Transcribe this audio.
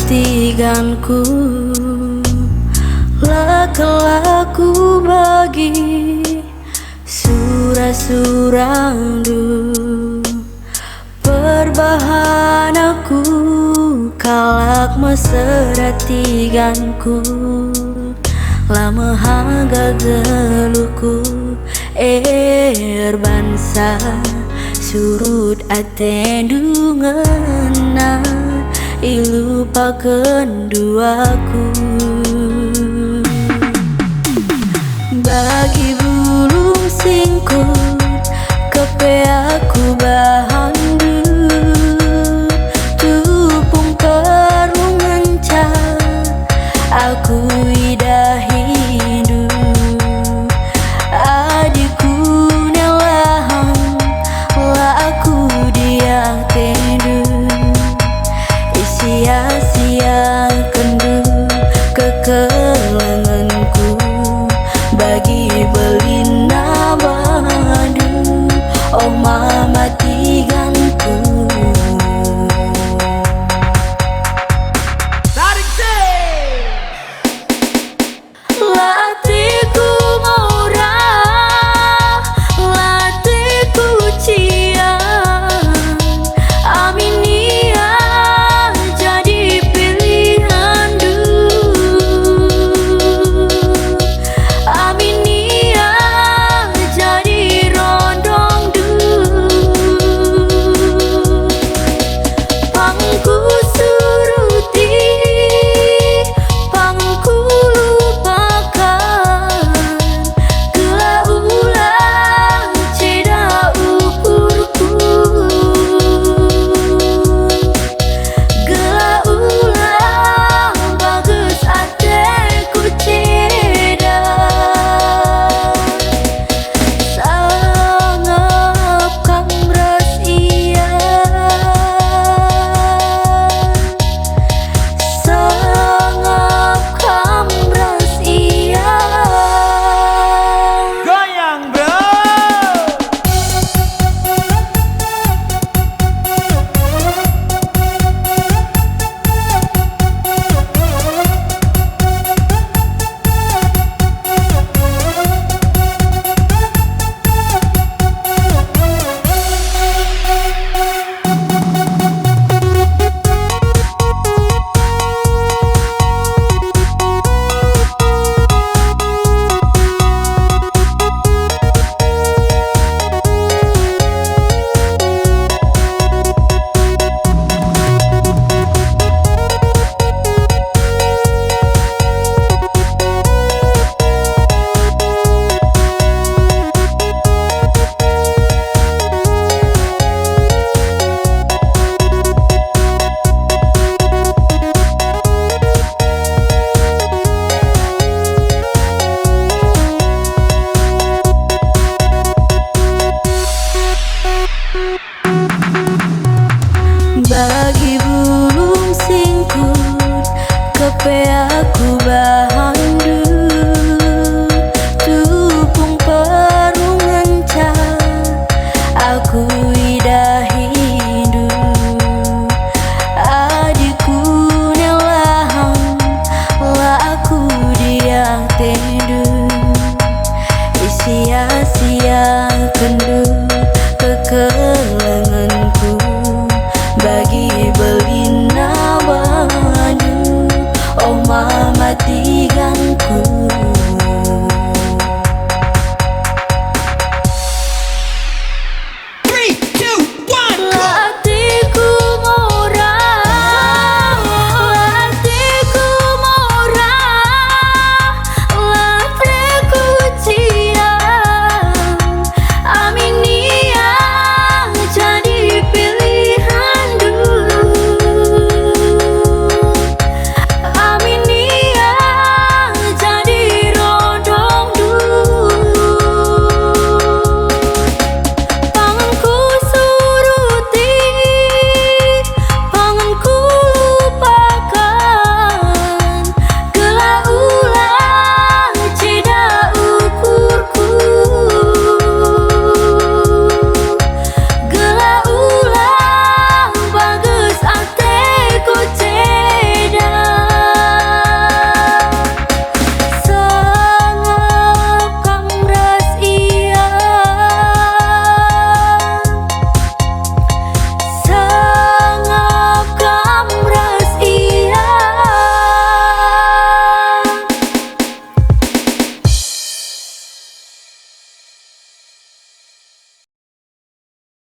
matiganku, laku bagi surah-surahmu. Perbahanaku kalak meseratiganku, lama hangga geluku bangsa surut atendungena ilupakan duaku. Bagi bulung singkut kepe aku bahandu, tupung perunganca aku ida hidup. Adikku nelahang la aku dia tendu, sia-sia kendu kekelenganku bagi belina badu. Oh mama tiganku, latiku murah, latiku cian, aminia jadi pilihan du, aminia jadi rondong du. Pangku suruti, pangku lupakan, gela ulang ceda ukurku, gela ulang bagus ateku ceda. Sangap kamras iya, sangap kamras iya. Goyang bro. Bagi bulung singkut kepe aku bahandu, tupung perunganca aku ida hidup. Adikku nelahang la aku dia tendu, sia-sia kendu kekelenganku bagi belina badu. Oh mama